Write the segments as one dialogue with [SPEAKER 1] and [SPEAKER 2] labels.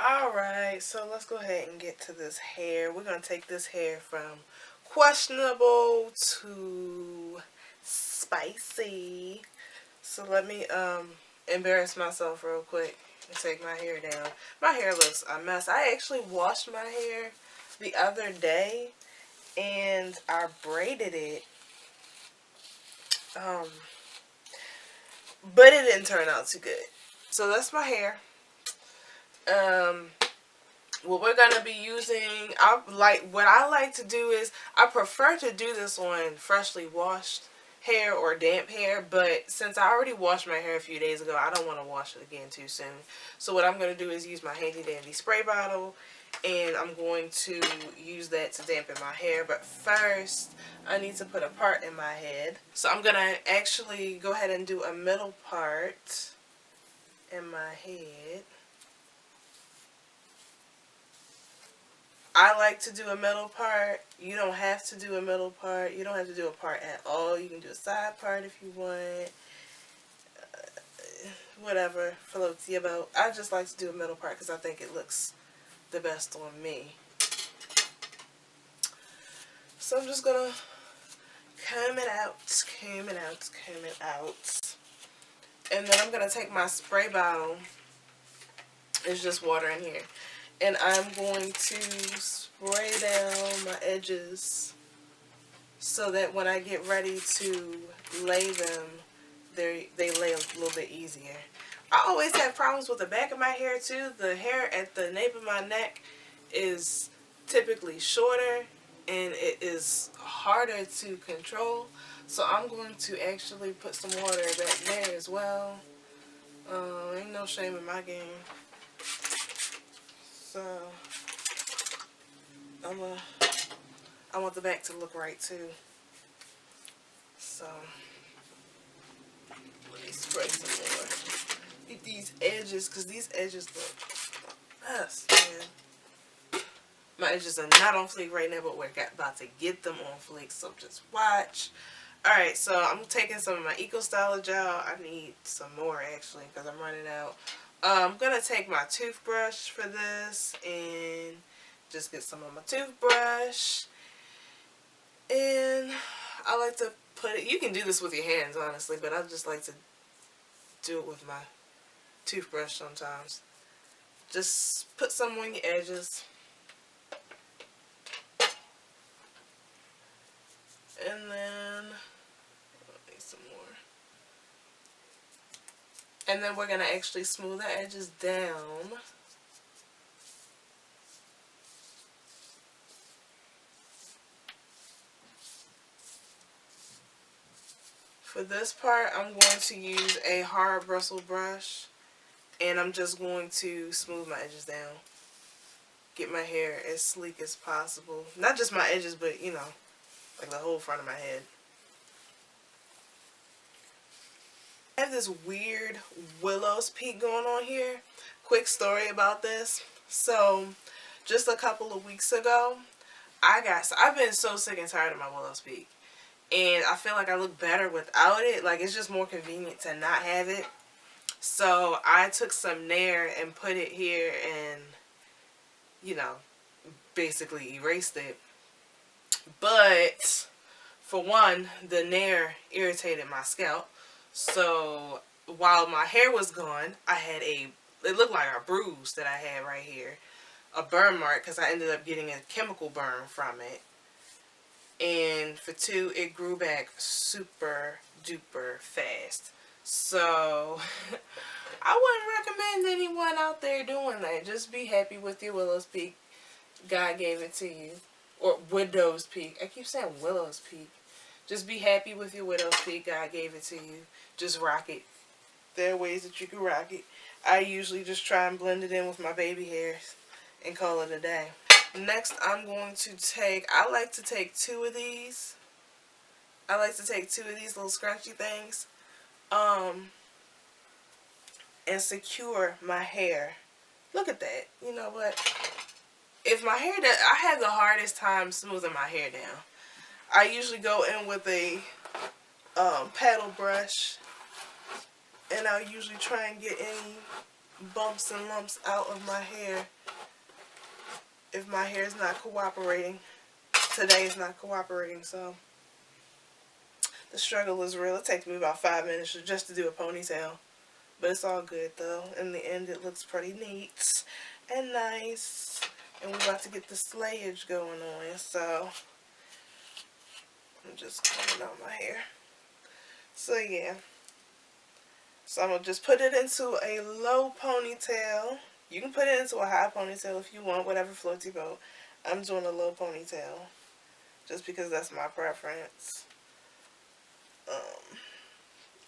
[SPEAKER 1] Alright, so let's go ahead and get to this hair. We're going to take this hair from questionable to spicy. So let me embarrass myself real quick and take my hair down. My hair looks a mess. I actually washed my hair the other day and I braided it. Um, but it didn't turn out too good. So that's my hair. Um, what we're gonna be using, what I like to do is I prefer to do this on freshly washed hair or damp hair, but since I already washed my hair a few days ago, I don't want to wash it again too soon. So what I'm gonna do is use my handy dandy spray bottle, and I'm going to use that to dampen my hair. But first, I need to put a part in my head. So I'm gonna actually go ahead and do a middle part in my head. I like to do a middle part. You don't have to do a middle part. You don't have to do a part at all. You can do a side part if you want. Whatever floats your boat. I just like to do a middle part because I think it looks the best on me. So I'm just going to comb it out, comb it out, comb it out. And then I'm going to take my spray bottle. It's just water in here. And I'm going to spray down my edges so that when I get ready to lay them, they lay a little bit easier. I always have problems with the back of my hair too. The hair at the nape of my neck is typically shorter and it is harder to control. So I'm going to actually put some water back there as well. Ain't no shame in my game. So I want the back to look right too. So let me spray some more. Get these edges, because these edges look a mess, man. My edges are not on fleek right now, but we're about to get them on fleek, so just watch. Alright, so I'm taking some of my Eco Styler gel. I need some more actually, because I'm running out. I'm going to take my toothbrush for this and just get some on my toothbrush. And I like to put it, you can do this with your hands honestly, but I just like to do it with my toothbrush sometimes. Just put some on your edges. And then, need some more. And then we're going to actually smooth the edges down. For this part, I'm going to use a hard bristle brush. And I'm just going to smooth my edges down. Get my hair as sleek as possible. Not just my edges, but you know, like the whole front of my head. I have this weird Willow's peak going on here. Quick story about this. So, just a couple of weeks ago, I've been so sick and tired of my Willow's peak. And I feel like I look better without it. Like, it's just more convenient to not have it. So, I took some Nair and put it here and, you know, basically erased it. But, for one, the Nair irritated my scalp. So while my hair was gone, I had it looked like a bruise that I had right here. A burn mark because I ended up getting a chemical burn from it. And for two, it grew back super duper fast. So I wouldn't recommend anyone out there doing that. Just be happy with your Willow's Peak. God gave it to you. Or Widow's Peak. I keep saying Willow's Peak. Just be happy with your Widow's Peak. God gave it to you. Just rock it. There are ways that you can rock it. I usually just try and blend it in with my baby hairs and call it a day. Next, I'm going to take, I like to take two of these. I like to take two of these little scrunchy things. And secure my hair. Look at that. You know what? If my hair, I have the hardest time smoothing my hair down. I usually go in with a paddle brush, and I'll usually try and get any bumps and lumps out of my hair if my hair is not cooperating. Today is not cooperating, so the struggle is real. It takes me about 5 minutes just to do a ponytail. But it's all good though. In the end, it looks pretty neat and nice. And we're about to get the slayage going on. So I'm just combing out my hair. So yeah. So I'm going to just put it into a low ponytail. You can put it into a high ponytail if you want, whatever floats your boat. I'm doing a low ponytail just because that's my preference.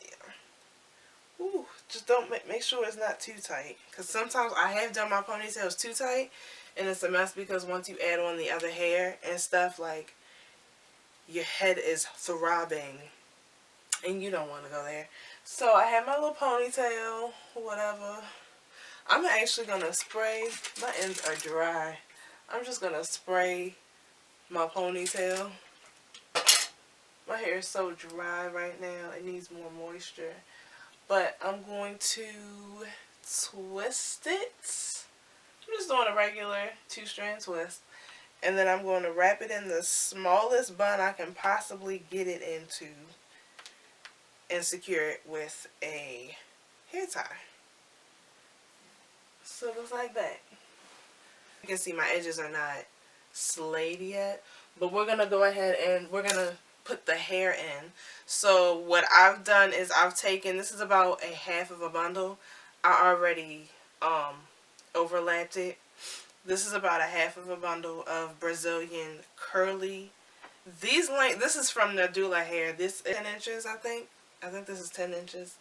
[SPEAKER 1] Yeah. Ooh, just don't make sure it's not too tight. Because sometimes I have done my ponytails too tight. And it's a mess because once you add on the other hair and stuff, like, your head is throbbing. And you don't want to go there. So I have my little ponytail, whatever. I'm actually going to spray. My ends are dry. I'm just going to spray my ponytail. My hair is so dry right now. It needs more moisture. But I'm going to twist it. I'm just doing a regular 2-strand twist. And then I'm going to wrap it in the smallest bun I can possibly get it into. And secure it with a hair tie. So it looks like that. You can see my edges are not slayed yet. But we're going to go ahead and we're going to put the hair in. So what I've done is I've taken, this is about a half of a bundle. I already overlapped it. This is about a half of a bundle of Brazilian curly. This is from Nadula hair. This is 10 inches, I think. I think this is 10 inches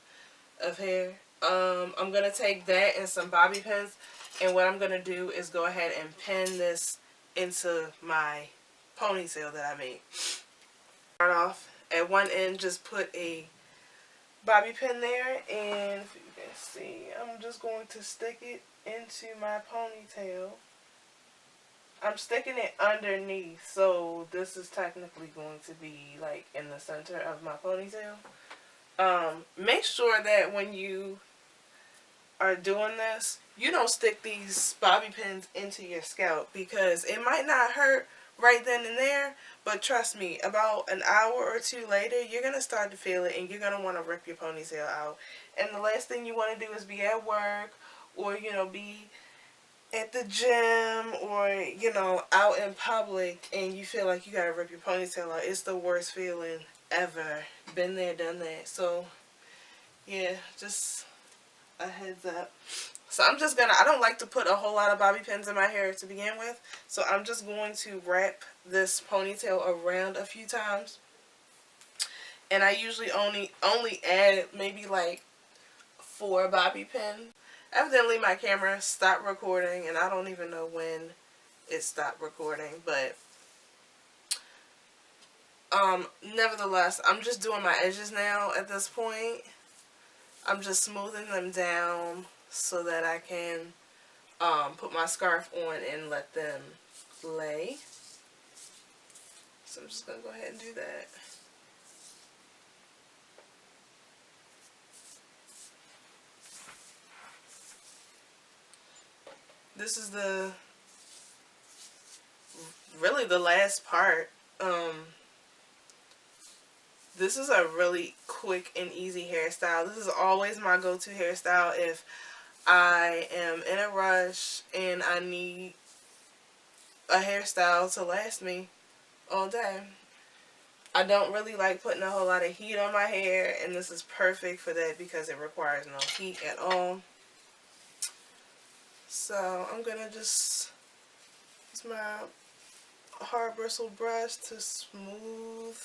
[SPEAKER 1] of hair. I'm going to take that and some bobby pins. And what I'm going to do is go ahead and pin this into my ponytail that I made. Start off at one end, just put a bobby pin there. And if you can see, I'm just going to stick it into my ponytail. I'm sticking it underneath. So this is technically going to be like in the center of my ponytail. Make sure that when you are doing this, you don't stick these bobby pins into your scalp because it might not hurt right then and there, but trust me, about an hour or two later, you're going to start to feel it and you're going to want to rip your ponytail out. And the last thing you want to do is be at work or, you know, be at the gym or, you know, out in public and you feel like you got to rip your ponytail out. It's the worst feeling ever. Been there, done that. So yeah, just a heads up. So I'm just gonna, I don't like to put a whole lot of bobby pins in my hair to begin with, so I'm just going to wrap this ponytail around a few times. And I usually only add maybe like 4 bobby pins. Evidently my camera stopped recording and I don't even know when it stopped recording, but nevertheless, I'm just doing my edges now at this point. I'm just smoothing them down so that I can put my scarf on and let them lay. So I'm just going to go ahead and do that. This is really the last part. This is a really quick and easy hairstyle. This is always my go-to hairstyle if I am in a rush and I need a hairstyle to last me all day. I don't really like putting a whole lot of heat on my hair, and this is perfect for that because it requires no heat at all. So I'm going to just use my hard bristle brush to smooth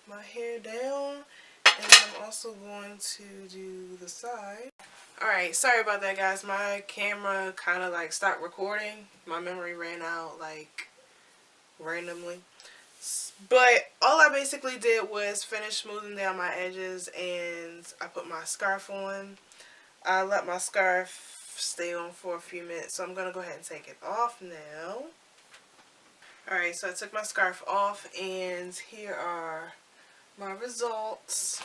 [SPEAKER 1] my hair down, and I'm also going to do the side. Alright, sorry about that guys, my camera kind of like stopped recording. My memory ran out like randomly. But all I basically did was finish smoothing down my edges and I put my scarf on. I let my scarf stay on for a few minutes, so I'm going to go ahead and take it off now. Alright, so I took my scarf off and here are my results.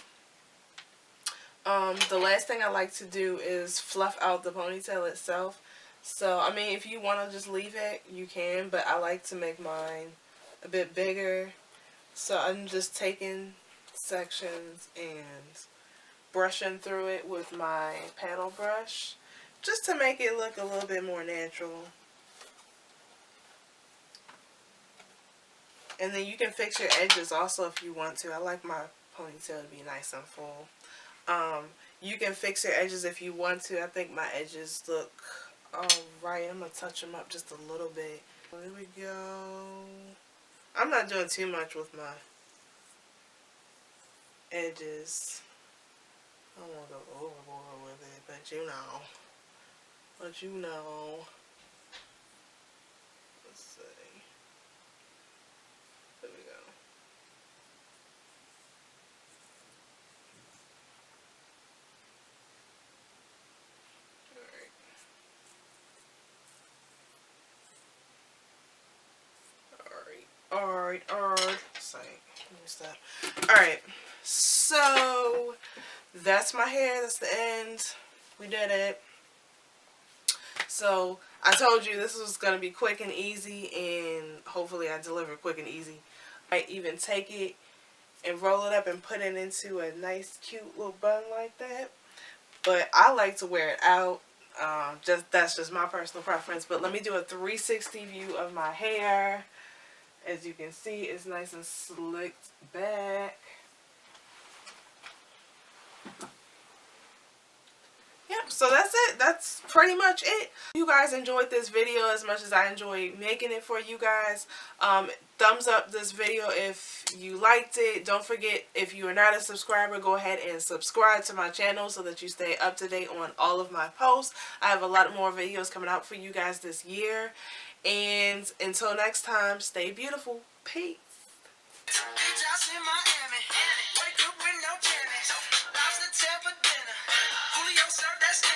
[SPEAKER 1] The last thing I like to do is fluff out the ponytail itself. So, I mean, if you want to just leave it, you can, but I like to make mine a bit bigger. So I'm just taking sections and brushing through it with my paddle brush just to make it look a little bit more natural. And then you can fix your edges also if you want to. I like my ponytail to be nice and full. You can fix your edges if you want to. I think my edges look alright. I'm going to touch them up just a little bit. There we go. I'm not doing too much with my edges. I don't want to go overboard with it, but you know. But you know. Let's see. There we go. Alright. Sorry. Alright. So, that's my hair. That's the end. We did it. So, I told you this was going to be quick and easy, and hopefully I deliver quick and easy. I even take it and roll it up and put it into a nice cute little bun like that. But I like to wear it out. That's just my personal preference. But let me do a 360 view of my hair. As you can see, it's nice and slicked back. Yep, so that's it. That's pretty much it. You guys enjoyed this video as much as I enjoyed making it for you guys. Thumbs up this video if you liked it. Don't forget, if you are not a subscriber, go ahead and subscribe to my channel so that you stay up to date on all of my posts. I have a lot more videos coming out for you guys this year. And until next time, stay beautiful. Peace. That's